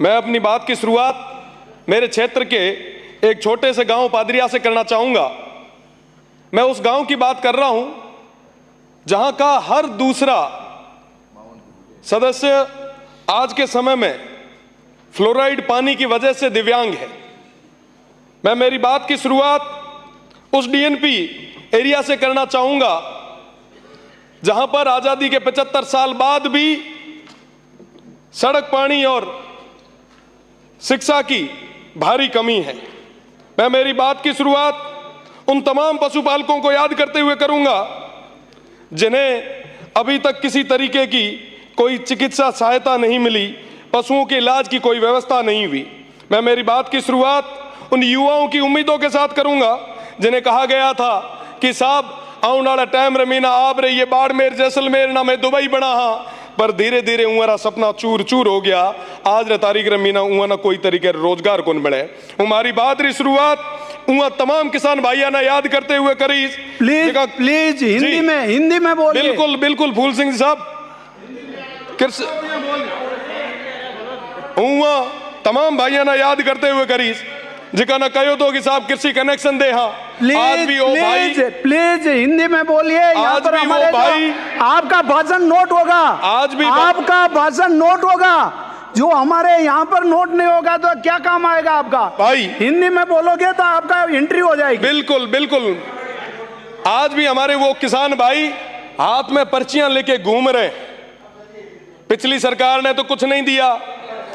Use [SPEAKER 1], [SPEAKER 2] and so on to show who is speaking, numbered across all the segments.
[SPEAKER 1] मैं अपनी बात की शुरुआत मेरे क्षेत्र के एक छोटे से गांव पादरिया से करना चाहूंगा। मैं उस गांव की बात कर रहा हूं जहां का हर दूसरा सदस्य आज के समय में फ्लोराइड पानी की वजह से दिव्यांग है। मैं मेरी बात की शुरुआत उस डीएनपी एरिया से करना चाहूंगा जहां पर आजादी के 75 साल बाद भी सड़क, पानी और शिक्षा की भारी कमी है। मैं मेरी बात की शुरुआत उन तमाम पशुपालकों को याद करते हुए करूंगा जिन्हें अभी तक किसी तरीके की कोई चिकित्सा सहायता नहीं मिली, पशुओं के इलाज की कोई व्यवस्था नहीं हुई। मैं मेरी बात की शुरुआत उन युवाओं की उम्मीदों के साथ करूंगा जिन्हें कहा गया था कि साहब आने वाला टाइम रमीना आप रही बाड़मेर जैसलमेर ना मैं दुबई बना हाँ, पर धीरे धीरे उंगरा सपना चूर चूर हो गया। आज रे तारीख रमीना उंगा ना कोई तरीके रोजगार कौन बढ़े। हमारी बात री शुरुआत उंगा तमाम किसान भाइयों ने याद करते हुए करी।
[SPEAKER 2] प्लीज प्लीज हिंदी में बोलिए।
[SPEAKER 1] बिल्कुल बिल्कुल फूल सिंह साहब, तमाम भाइयों ने याद करते हुए करी जिका ना कहो तो कि साहब कृषि कनेक्शन दे। हाँ आज भी वो भाई
[SPEAKER 2] प्लीज हिंदी में बोलिए।
[SPEAKER 1] आज भी वो भाई
[SPEAKER 2] आपका भाषण नोट होगा, आज भी आपका भाषण नोट होगा। जो हमारे यहाँ पर नोट नहीं होगा तो क्या काम आएगा आपका
[SPEAKER 1] भाई।
[SPEAKER 2] हिंदी में बोलोगे तो आपका एंट्री हो जाएगी।
[SPEAKER 1] बिल्कुल बिल्कुल। आज भी हमारे वो किसान भाई हाथ में पर्चियां लेके घूम रहे। पिछली सरकार ने तो कुछ नहीं दिया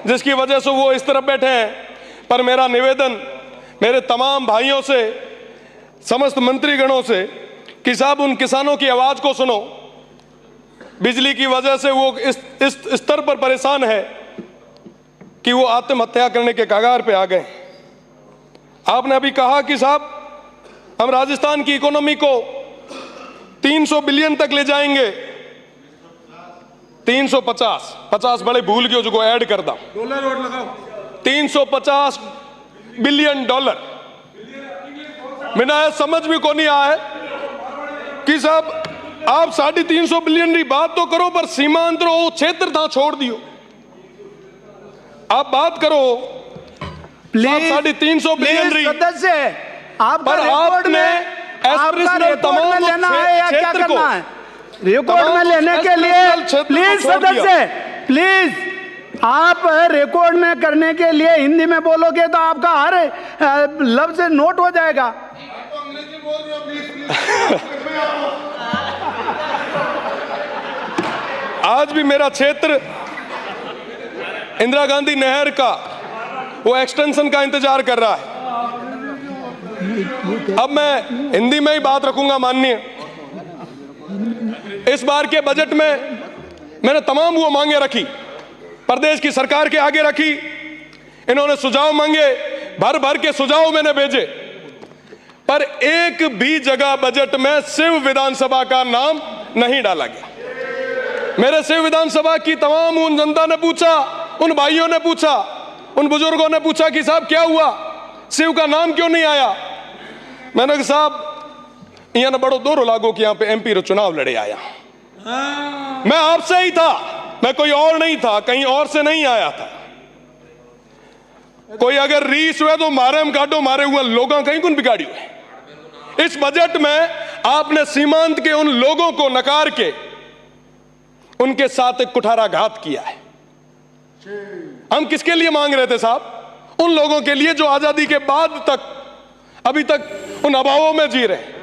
[SPEAKER 1] जिसकी वजह से वो इस तरफ बैठे हैं। पर मेरा निवेदन मेरे तमाम भाइयों से, समस्त मंत्रीगणों से कि साहब उन किसानों की आवाज को सुनो। बिजली की वजह से वो इस स्तर पर परेशान है कि वो आत्महत्या करने के कगार पे आ गए। आपने अभी कहा कि साहब हम राजस्थान की इकोनॉमी को 300 बिलियन तक ले जाएंगे। 350 बड़े भूल गए जो ऐड कर दा। 350 बिलियन डॉलर। मैंने समझ में को नहीं आया कि साहब आप 350 बिलियन की बात तो करो पर सीमांत क्षेत्र था छोड़ दियो। आप बात करो
[SPEAKER 2] प्लीज
[SPEAKER 1] 350 बिलियन
[SPEAKER 2] सदस्य आपका
[SPEAKER 1] पर आपने
[SPEAKER 2] तमाम लेना है या क्या करना है? रिकॉर्ड में लेने के लिए प्लीज सदस्य प्लीज आप रिकॉर्ड में करने के लिए हिंदी में बोलोगे तो आपका हर लफ्ज नोट हो जाएगा।
[SPEAKER 1] आज भी मेरा क्षेत्र इंदिरा गांधी नहर का वो एक्सटेंशन का इंतजार कर रहा है। अब मैं हिंदी में ही बात रखूंगा। माननीय, इस बार के बजट में मैंने तमाम वो मांगे रखी, प्रदेश की सरकार के आगे रखी। इन्होंने सुझाव मांगे, भर भर के सुझाव मैंने भेजे, पर एक भी जगह बजट में शिव विधानसभा का नाम नहीं डाला गया। मेरे शिव विधानसभा की तमाम उन जनता ने पूछा, उन भाइयों ने पूछा, उन बुजुर्गों ने पूछा कि साहब क्या हुआ, शिव का नाम क्यों नहीं आया? मैंने कहा साहब यहाँ ने बड़ो दोरो लागो कि यहाँ पे एमपी रो चुनाव लड़े आया। मैं आपसे ही था, मैं कोई और नहीं था, कहीं और से नहीं आया था। कोई अगर रीस हुए तो मारे हम काटो, मारे हुए लोगों कहीं कौन बिगाड़ी हुए। इस बजट में आपने सीमांत के उन लोगों को नकार के उनके साथ एक कुठाराघात किया है। हम किसके लिए मांग रहे थे साहब? उन लोगों के लिए जो आजादी के बाद तक अभी तक उन अभावों में जी रहे,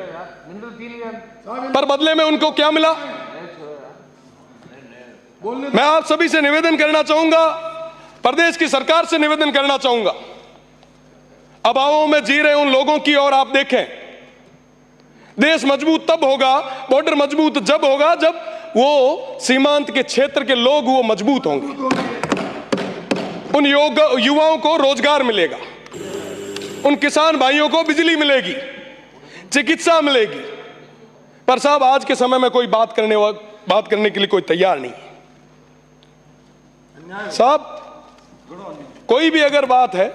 [SPEAKER 1] पर बदले में उनको क्या मिला? मैं आप सभी से निवेदन करना चाहूंगा, प्रदेश की सरकार से निवेदन करना चाहूंगा, अभावों में जी रहे उन लोगों की ओर आप देखें। देश मजबूत तब होगा, बॉर्डर मजबूत जब होगा जब वो सीमांत के क्षेत्र के लोग वो मजबूत होंगे। उन युवाओं को रोजगार मिलेगा, उन किसान भाइयों को बिजली मिलेगी, चिकित्सा मिलेगी। पर साहब आज के समय में कोई बात करने के लिए कोई तैयार नहीं साहब। कोई भी अगर बात है,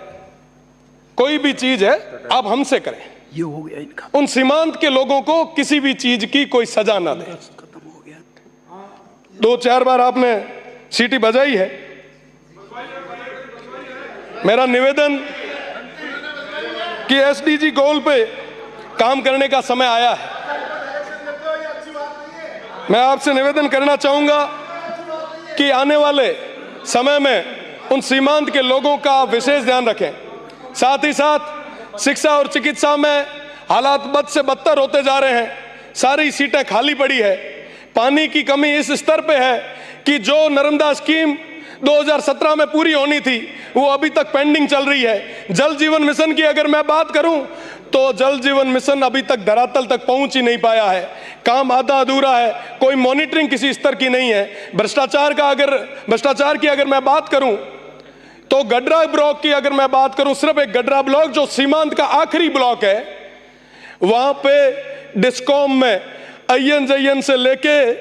[SPEAKER 1] कोई भी चीज है, आप हमसे करें।
[SPEAKER 2] ये हो गया इनका।
[SPEAKER 1] उन सीमांत के लोगों को किसी भी चीज की कोई सजा ना दे।
[SPEAKER 2] खत्म हो गया।
[SPEAKER 1] 2-4 बार आपने सीटी बजाई है। मेरा निवेदन कि एसडीजी गोल पे काम करने का समय आया है। मैं आपसे निवेदन करना चाहूंगा कि आने वाले समय में उन सीमांत के लोगों का विशेष ध्यान रखें। साथ ही साथ शिक्षा और चिकित्सा में हालात बद से बदतर होते जा रहे हैं। सारी सीटें खाली पड़ी है। पानी की कमी इस स्तर पे है कि जो नर्मदा स्कीम 2017 में पूरी होनी थी वो अभी तक पेंडिंग चल रही है। जल जीवन मिशन की अगर मैं बात करूं तो जल जीवन मिशन अभी तक धरातल तक पहुंच ही नहीं पाया है। काम आधा अधूरा है, कोई मॉनिटरिंग किसी स्तर की नहीं है। भ्रष्टाचार की अगर मैं बात करूं तो गडरा ब्लॉक की अगर मैं बात करूं, सिर्फ एक गडरा ब्लॉक जो सीमांत का आखिरी ब्लॉक है, वहां पे डिस्कॉम में अय्यन से लेके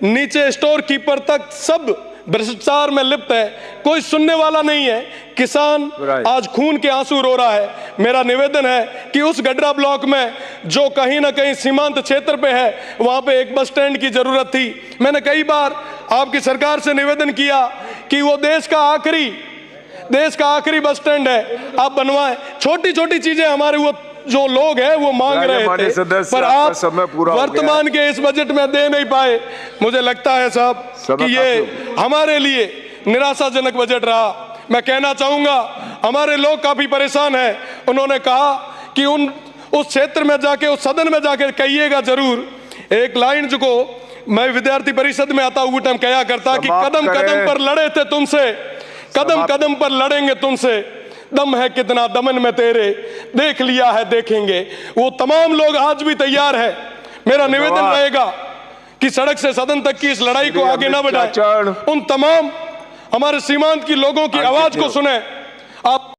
[SPEAKER 1] नीचे स्टोर कीपर तक सब भ्रष्टाचार में लिप्त है। कोई सुनने वाला नहीं है। किसान आज खून के आंसू रो रहा है। मेरा निवेदन है कि उस गडरा ब्लॉक में जो कहीं ना कहीं सीमांत क्षेत्र पे है, वहां पे एक बस स्टैंड की जरूरत थी। मैंने कई बार आपकी सरकार से निवेदन किया कि वो देश का आखिरी बस स्टैंड है, आप बनवाएं। छोटी छोटी चीजें हमारे वो जो लोग हैं वो मांग रहे थे, पर आप वर्तमान के इस बजट में दे नहीं पाए। मुझे लगता है साहब कि ये हमारे लिए निराशाजनक बजट रहा। मैं कहना चाहूंगा हमारे लोग काफी परेशान हैं। उन्होंने कहा कि उस क्षेत्र में जाके, उस सदन में जाके कहिएगा जरूर। एक लाइन जो मैं विद्यार्थी परिषद में आता हुआ टाइम कहा करता कि कदम कदम पर लड़े थे तुमसे, कदम कदम पर लड़ेंगे तुमसे, दम है कितना दमन में तेरे, देख लिया है देखेंगे। वो तमाम लोग आज भी तैयार है। मेरा निवेदन रहेगा कि सड़क से सदन तक की इस लड़ाई को आगे न बढ़ाएं। उन तमाम हमारे सीमांत की लोगों की आवाज को सुने। आप